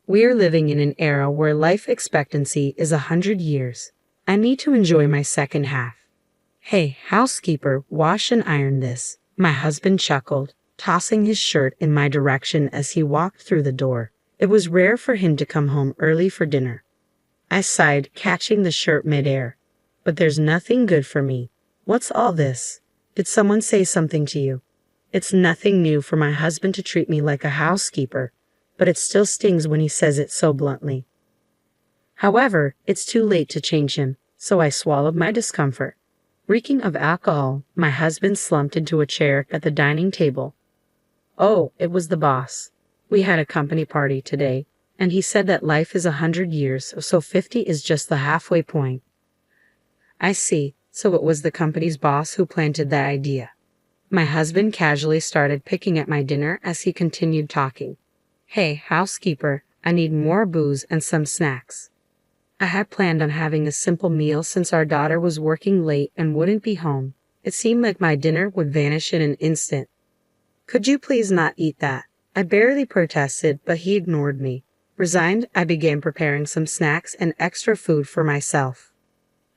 We are living in an era where life expectancy is 100 years. I need to enjoy my second half. Hey, housekeeper, wash and iron this. My husband chuckled, tossing his shirt in my direction as he walked through the door. It was rare for him to come home early for dinner. I sighed, catching the shirt midair. But there's nothing good for me. What's all this? Did someone say something to you? It's nothing new for my husband to treat me like a housekeeper, but it still stings when he says it so bluntly. However, it's too late to change him, so I swallowed my discomfort. Reeking of alcohol, my husband slumped into a chair at the dining table. Oh, it was the boss. We had a company party today, and he said that life is 100 years, so 50 is just the halfway point. I see, so it was the company's boss who planted that idea. My husband casually started picking at my dinner as he continued talking. Hey, housekeeper, I need more booze and some snacks. I had planned on having a simple meal since our daughter was working late and wouldn't be home. It seemed like my dinner would vanish in an instant. Could you please not eat that? I barely protested, but he ignored me. Resigned, I began preparing some snacks and extra food for myself.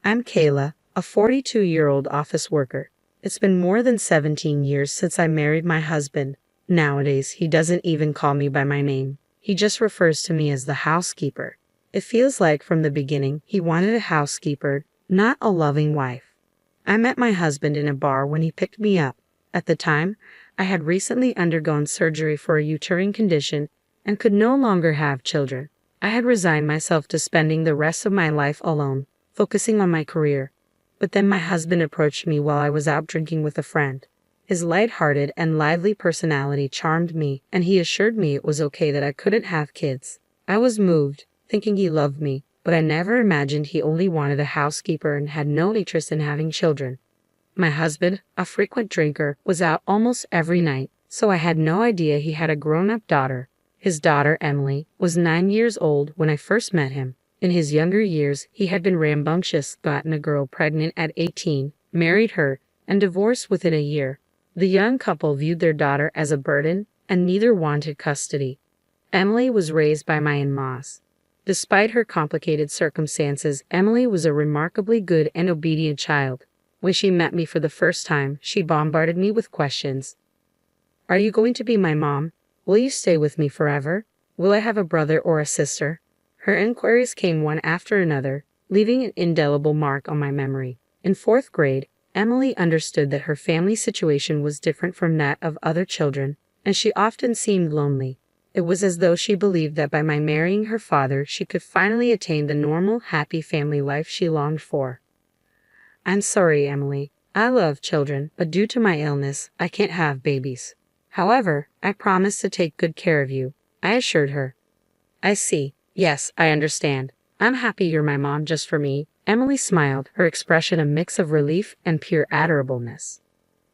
I'm Kayla, a 42-year-old office worker. It's been more than 17 years since I married my husband. Nowadays, he doesn't even call me by my name. He just refers to me as the housekeeper. It feels like from the beginning he wanted a housekeeper, not a loving wife. I met my husband in a bar when he picked me up. At the time, I had recently undergone surgery for a uterine condition and could no longer have children. I had resigned myself to spending the rest of my life alone, focusing on my career. But then my husband approached me while I was out drinking with a friend. His light-hearted and lively personality charmed me, and he assured me it was okay that I couldn't have kids. I was moved, thinking he loved me, but I never imagined he only wanted a housekeeper and had no interest in having children. My husband, a frequent drinker, was out almost every night, so I had no idea he had a grown-up daughter. His daughter, Emily, was 9 years old when I first met him. In his younger years, he had been rambunctious, gotten a girl pregnant at 18, married her, and divorced within a year. The young couple viewed their daughter as a burden, and neither wanted custody. Emily was raised by my in-laws. Despite her complicated circumstances, Emily was a remarkably good and obedient child. When she met me for the first time, she bombarded me with questions. Are you going to be my mom? Will you stay with me forever? Will I have a brother or a sister? Her inquiries came one after another, leaving an indelible mark on my memory. In 4th grade, Emily understood that her family situation was different from that of other children, and she often seemed lonely. It was as though she believed that by my marrying her father, she could finally attain the normal, happy family life she longed for. I'm sorry, Emily. I love children, but due to my illness, I can't have babies. However, I promise to take good care of you, I assured her. I see. Yes, I understand. I'm happy you're my mom just for me. Emily smiled, her expression a mix of relief and pure adorableness.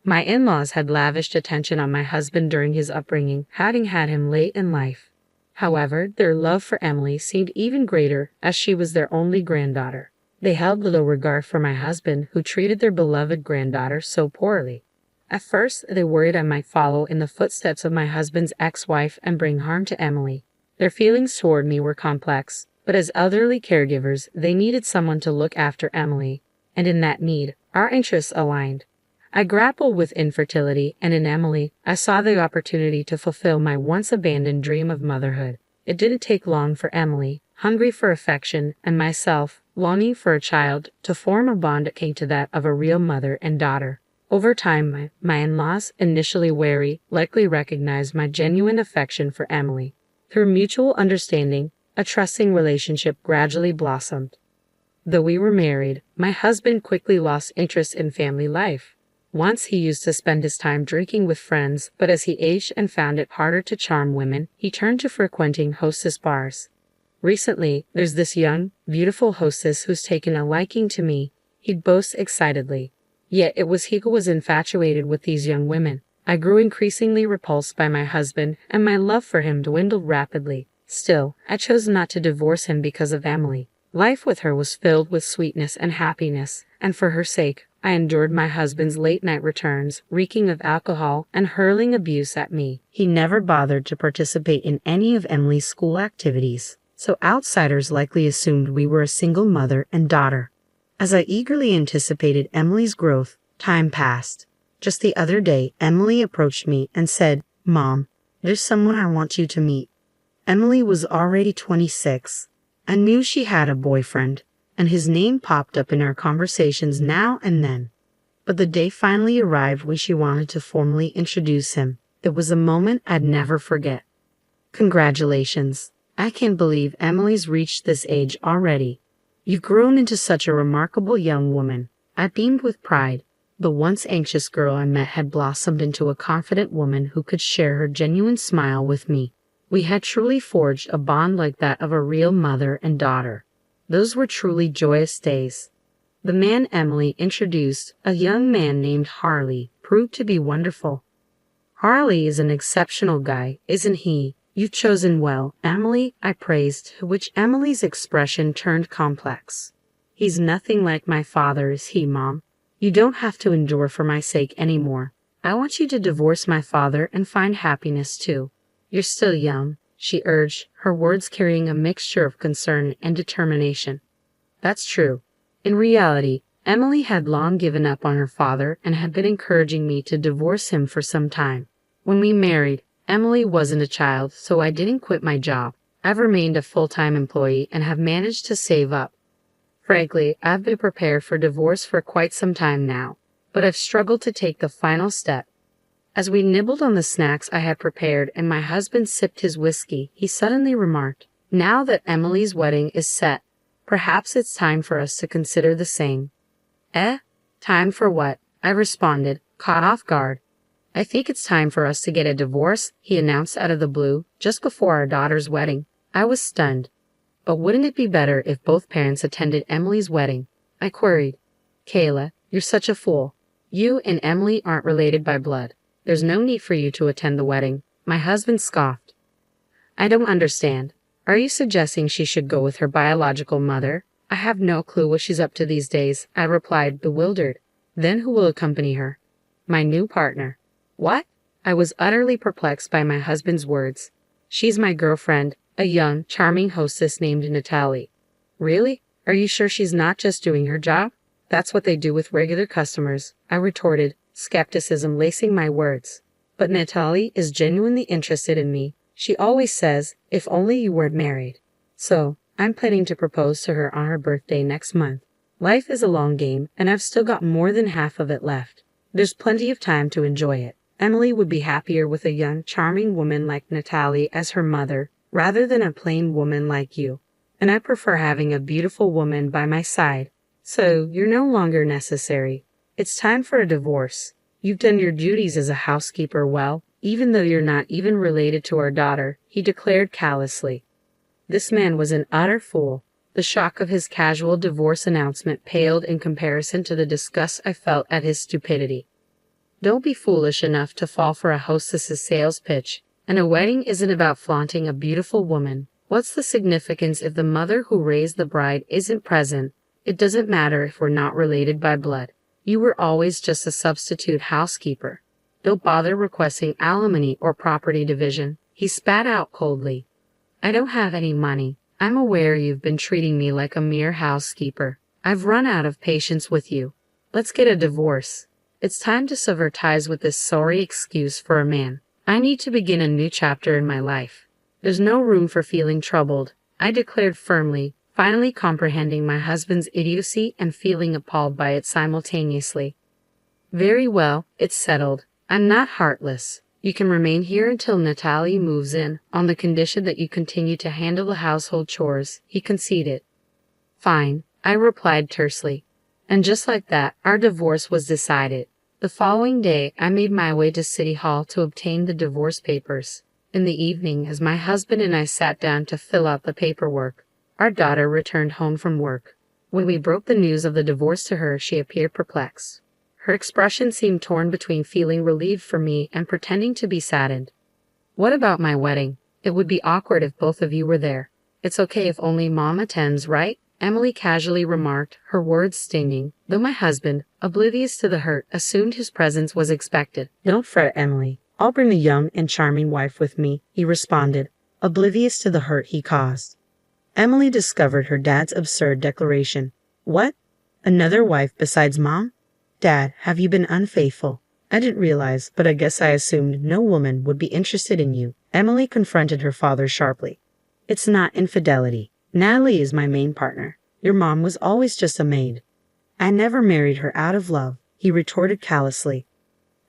My in-laws had lavished attention on my husband during his upbringing, having had him late in life. However, their love for Emily seemed even greater as she was their only granddaughter. They held little regard for my husband, who treated their beloved granddaughter so poorly. At first, they worried I might follow in the footsteps of my husband's ex-wife and bring harm to Emily. Their feelings toward me were complex, but as elderly caregivers, they needed someone to look after Emily, and in that need, our interests aligned. I grappled with infertility, and in Emily, I saw the opportunity to fulfill my once-abandoned dream of motherhood. It didn't take long for Emily, hungry for affection, and myself, longing for a child, to form a bond akin to that of a real mother and daughter. Over time, my in-laws, initially wary, likely recognized my genuine affection for Emily. Through mutual understanding, a trusting relationship gradually blossomed. Though we were married, my husband quickly lost interest in family life. Once he used to spend his time drinking with friends, but as he aged and found it harder to charm women, he turned to frequenting hostess bars. Recently, there's this young, beautiful hostess who's taken a liking to me, he'd boast excitedly. Yet it was he who was infatuated with these young women. I grew increasingly repulsed by my husband, and my love for him dwindled rapidly. Still, I chose not to divorce him because of Emily. Life with her was filled with sweetness and happiness, and for her sake, I endured my husband's late-night returns, reeking of alcohol and hurling abuse at me. He never bothered to participate in any of Emily's school activities, so outsiders likely assumed we were a single mother and daughter. As I eagerly anticipated Emily's growth, time passed. Just the other day, Emily approached me and said, "Mom, there's someone I want you to meet." Emily was already 26. I knew she had a boyfriend, and his name popped up in our conversations now and then. But the day finally arrived when she wanted to formally introduce him. It was a moment I'd never forget. "Congratulations. I can't believe Emily's reached this age already. You've grown into such a remarkable young woman." I beamed with pride. The once anxious girl I met had blossomed into a confident woman who could share her genuine smile with me. We had truly forged a bond like that of a real mother and daughter. Those were truly joyous days. The man Emily introduced, a young man named Harley, proved to be wonderful. "Harley is an exceptional guy, isn't he? You've chosen well, Emily," I praised, to which Emily's expression turned complex. "He's nothing like my father, is he, Mom? You don't have to endure for my sake anymore. I want you to divorce my father and find happiness too. You're still young," she urged, her words carrying a mixture of concern and determination. That's true. In reality, Emily had long given up on her father and had been encouraging me to divorce him for some time. When we married, Emily wasn't a child, so I didn't quit my job. I've remained a full-time employee and have managed to save up. Frankly, I've been prepared for divorce for quite some time now, but I've struggled to take the final step. As we nibbled on the snacks I had prepared and my husband sipped his whiskey, he suddenly remarked, "Now that Emily's wedding is set, perhaps it's time for us to consider the same." Time for what?" I responded, caught off guard. "I think it's time for us to get a divorce," he announced out of the blue, just before our daughter's wedding. I was stunned. "But wouldn't it be better if both parents attended Emily's wedding?" I queried. "Kayla, you're such a fool. You and Emily aren't related by blood. There's no need for you to attend the wedding," my husband scoffed. "I don't understand. Are you suggesting she should go with her biological mother? I have no clue what she's up to these days," I replied, bewildered. "Then who will accompany her?" "My new partner." "What?" I was utterly perplexed by my husband's words. "She's my girlfriend, a young, charming hostess named Natalie." "Really? Are you sure she's not just doing her job?" "That's what they do with regular customers," I retorted, skepticism lacing my words. "But Natalie is genuinely interested in me. She always says, 'If only you weren't married.' So, I'm planning to propose to her on her birthday next month. Life is a long game, and I've still got more than half of it left. There's plenty of time to enjoy it. Emily would be happier with a young, charming woman like Natalie as her mother, rather than a plain woman like you. And I prefer having a beautiful woman by my side. So, you're no longer necessary. It's time for a divorce. You've done your duties as a housekeeper well, even though you're not even related to our daughter," he declared callously. This man was an utter fool. The shock of his casual divorce announcement paled in comparison to the disgust I felt at his stupidity. Don't be foolish enough to fall for a hostess's sales pitch. And a wedding isn't about flaunting a beautiful woman. What's the significance if the mother who raised the bride isn't present? It doesn't matter if we're not related by blood. You were always just a substitute housekeeper. Don't bother requesting alimony or property division," he spat out coldly. "I don't have any money. I'm aware you've been treating me like a mere housekeeper. I've run out of patience with you. Let's get a divorce. It's time to sever ties with this sorry excuse for a man. I need to begin a new chapter in my life. There's no room for feeling troubled," I declared firmly, finally comprehending my husband's idiocy and feeling appalled by it simultaneously. "Very well, it's settled. I'm not heartless. You can remain here until Natalie moves in, on the condition that you continue to handle the household chores," he conceded. "Fine," I replied tersely. And just like that, our divorce was decided. The following day, I made my way to City Hall to obtain the divorce papers. In the evening, as my husband and I sat down to fill out the paperwork, our daughter returned home from work. When we broke the news of the divorce to her, she appeared perplexed. Her expression seemed torn between feeling relieved for me and pretending to be saddened. "What about my wedding? It would be awkward if both of you were there." "It's okay if only Mom attends, right?" Emily casually remarked, her words stinging, though my husband, oblivious to the hurt, assumed his presence was expected. Don't fret, Emily. I'll bring the young and charming wife with me, he responded, oblivious to the hurt he caused. Emily discovered her dad's absurd declaration. What? Another wife besides Mom? Dad, have you been unfaithful? I didn't realize, but I guess I assumed no woman would be interested in you. Emily confronted her father sharply. It's not infidelity. Natalie is my main partner. Your mom was always just a maid. I never married her out of love, he retorted callously.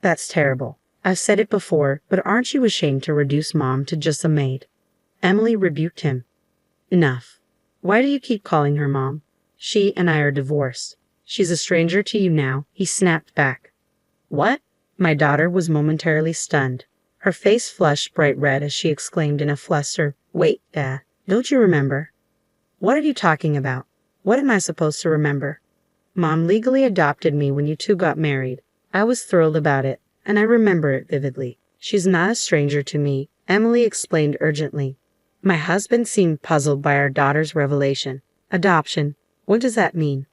That's terrible. I've said it before, but aren't you ashamed to reduce Mom to just a maid? Emily rebuked him. Enough. Why do you keep calling her Mom? She and I are divorced. She's a stranger to you now, he snapped back. What? My daughter was momentarily stunned. Her face flushed bright red as she exclaimed in a fluster, Wait, Dad, don't you remember? What are you talking about? What am I supposed to remember? Mom legally adopted me when you two got married. I was thrilled about it, and I remember it vividly. She's not a stranger to me, Emily explained urgently. My husband seemed puzzled by our daughter's revelation. Adoption? What does that mean?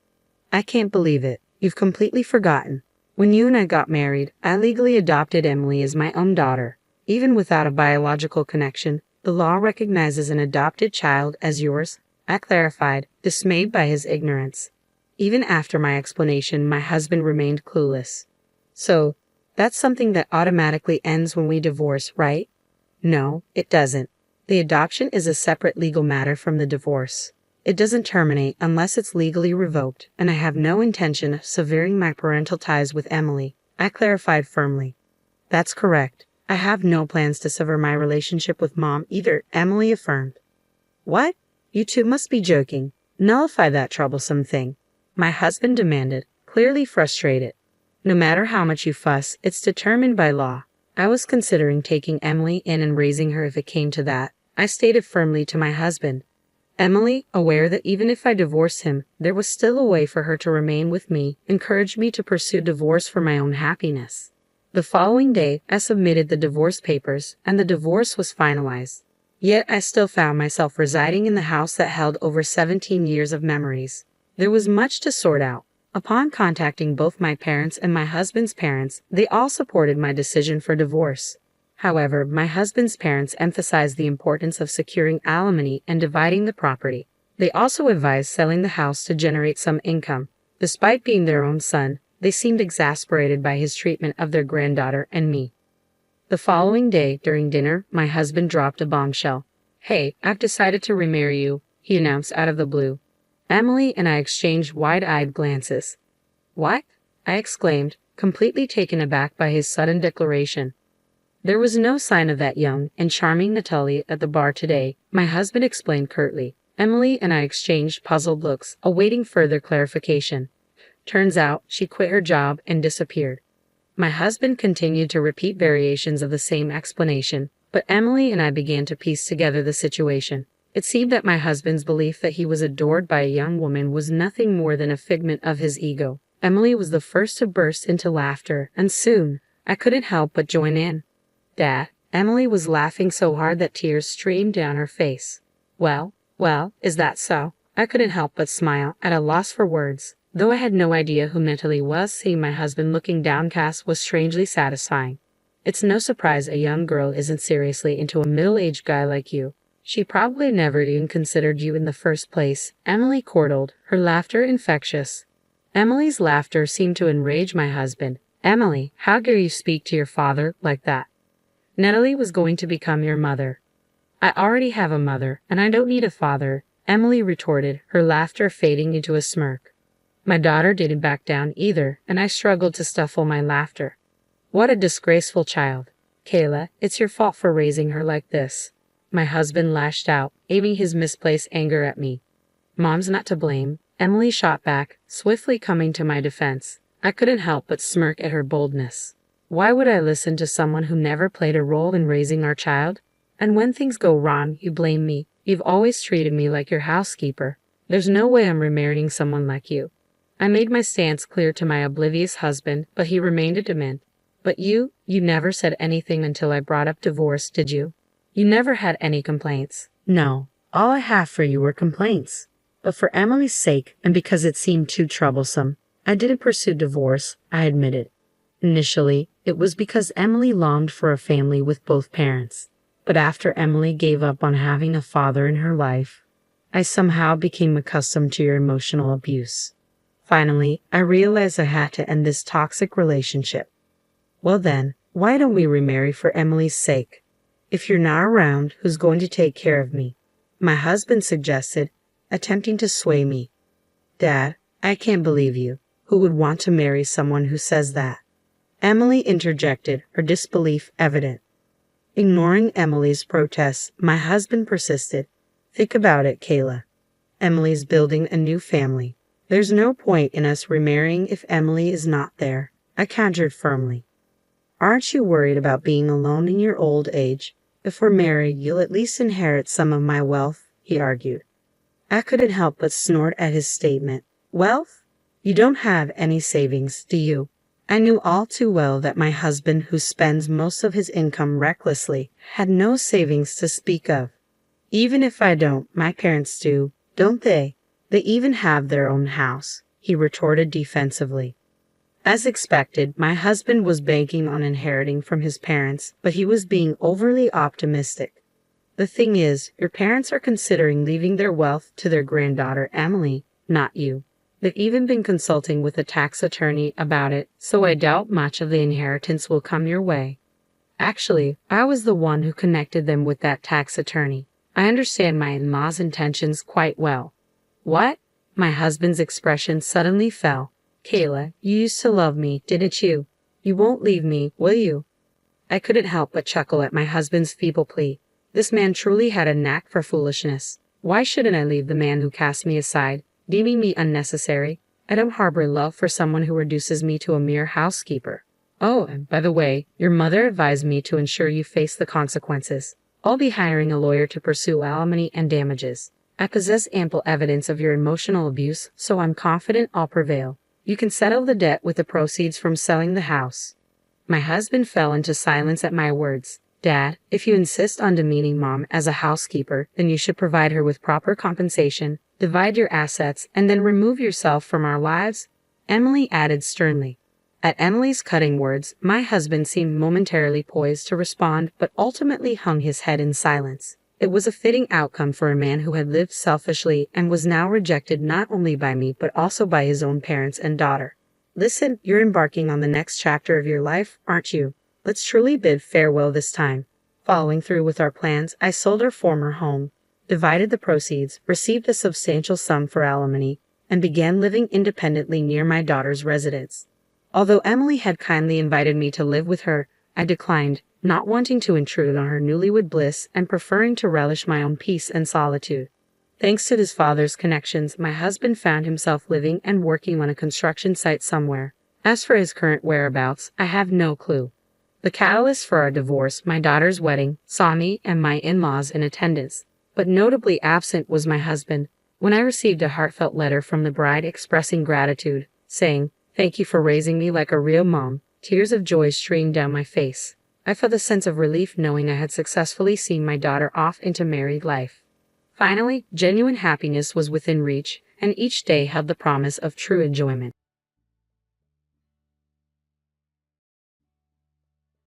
I can't believe it. You've completely forgotten. When you and I got married, I legally adopted Emily as my own daughter. Even without a biological connection, the law recognizes an adopted child as yours, I clarified, dismayed by his ignorance. Even after my explanation, my husband remained clueless. So, that's something that automatically ends when we divorce, right? No, it doesn't. The adoption is a separate legal matter from the divorce. It doesn't terminate unless it's legally revoked, and I have no intention of severing my parental ties with Emily, I clarified firmly. That's correct. I have no plans to sever my relationship with Mom either, Emily affirmed. What? You two must be joking. Nullify that troublesome thing, my husband demanded, clearly frustrated. No matter how much you fuss, it's determined by law. I was considering taking Emily in and raising her if it came to that, I stated firmly to my husband. Emily, aware that even if I divorced him, there was still a way for her to remain with me, encouraged me to pursue divorce for my own happiness. The following day, I submitted the divorce papers, and the divorce was finalized. Yet I still found myself residing in the house that held over 17 years of memories. There was much to sort out. Upon contacting both my parents and my husband's parents, they all supported my decision for divorce. However, my husband's parents emphasized the importance of securing alimony and dividing the property. They also advised selling the house to generate some income. Despite being their own son, they seemed exasperated by his treatment of their granddaughter and me. The following day, during dinner, my husband dropped a bombshell. Hey, I've decided to remarry you, he announced out of the blue. Emily and I exchanged wide-eyed glances. What? I exclaimed, completely taken aback by his sudden declaration. There was no sign of that young and charming Natalie at the bar today, my husband explained curtly. Emily and I exchanged puzzled looks, awaiting further clarification. Turns out, she quit her job and disappeared. My husband continued to repeat variations of the same explanation, but Emily and I began to piece together the situation. It seemed that my husband's belief that he was adored by a young woman was nothing more than a figment of his ego. Emily was the first to burst into laughter, and soon, I couldn't help but join in. Dad, Emily was laughing so hard that tears streamed down her face. Well, is that so? I couldn't help but smile, at a loss for words. Though I had no idea who Natalie was, seeing my husband looking downcast was strangely satisfying. It's no surprise a young girl isn't seriously into a middle-aged guy like you. She probably never even considered you in the first place, Emily chortled, her laughter infectious. Emily's laughter seemed to enrage my husband. Emily, how dare you speak to your father like that? Natalie was going to become your mother. I already have a mother, and I don't need a father, Emily retorted, her laughter fading into a smirk. My daughter didn't back down either, and I struggled to stifle my laughter. What a disgraceful child. Kayla, it's your fault for raising her like this. My husband lashed out, aiming his misplaced anger at me. Mom's not to blame, Emily shot back, swiftly coming to my defense. I couldn't help but smirk at her boldness. Why would I listen to someone who never played a role in raising our child? And when things go wrong, you blame me. You've always treated me like your housekeeper. There's no way I'm remarrying someone like you. I made my stance clear to my oblivious husband, but he remained adamant. But you never said anything until I brought up divorce, did you? You never had any complaints. No, all I have for you were complaints. But for Emily's sake, and because it seemed too troublesome, I didn't pursue divorce, I admitted. Initially, it was because Emily longed for a family with both parents. But after Emily gave up on having a father in her life, I somehow became accustomed to your emotional abuse. Finally, I realized I had to end this toxic relationship. Well then, why don't we remarry for Emily's sake? If you're not around, who's going to take care of me? My husband suggested, attempting to sway me. Dad, I can't believe you. Who would want to marry someone who says that? Emily interjected, her disbelief evident. Ignoring Emily's protests, my husband persisted. Think about it, Kayla. Emily's building a new family. There's no point in us remarrying if Emily is not there, I countered firmly. Aren't you worried about being alone in your old age? If we're married, you'll at least inherit some of my wealth, he argued. I couldn't help but snort at his statement. Wealth? You don't have any savings, do you? I knew all too well that my husband, who spends most of his income recklessly, had no savings to speak of. Even if I don't, my parents do, don't they? They even have their own house, he retorted defensively. As expected, my husband was banking on inheriting from his parents, but he was being overly optimistic. The thing is, your parents are considering leaving their wealth to their granddaughter Emily, not you. They've even been consulting with a tax attorney about it, so I doubt much of the inheritance will come your way. Actually, I was the one who connected them with that tax attorney. I understand my in-laws' intentions quite well. What? My husband's expression suddenly fell. Kayla, you used to love me, didn't you? You won't leave me, will you? I couldn't help but chuckle at my husband's feeble plea. This man truly had a knack for foolishness. Why shouldn't I leave the man who cast me aside, deeming me unnecessary? I don't harbor love for someone who reduces me to a mere housekeeper. Oh, and by the way, your mother advised me to ensure you face the consequences. I'll be hiring a lawyer to pursue alimony and damages. I possess ample evidence of your emotional abuse, so I'm confident I'll prevail. You can settle the debt with the proceeds from selling the house. My husband fell into silence at my words. Dad, if you insist on demeaning Mom as a housekeeper, then you should provide her with proper compensation, divide your assets, and then remove yourself from our lives, Emily added sternly. At Emily's cutting words, my husband seemed momentarily poised to respond, but ultimately hung his head in silence. It was a fitting outcome for a man who had lived selfishly and was now rejected not only by me but also by his own parents and daughter. Listen, you're embarking on the next chapter of your life, aren't you? Let's truly bid farewell this time. Following through with our plans, I sold our former home, divided the proceeds, received a substantial sum for alimony, and began living independently near my daughter's residence. Although Emily had kindly invited me to live with her, I declined, not wanting to intrude on her newlywed bliss and preferring to relish my own peace and solitude. Thanks to his father's connections, my husband found himself living and working on a construction site somewhere. As for his current whereabouts, I have no clue. The catalyst for our divorce, my daughter's wedding, saw me and my in-laws in attendance, but notably absent was my husband. When I received a heartfelt letter from the bride expressing gratitude, saying, "Thank you for raising me like a real mom," tears of joy streamed down my face. I felt a sense of relief knowing I had successfully seen my daughter off into married life. Finally, genuine happiness was within reach, and each day held the promise of true enjoyment.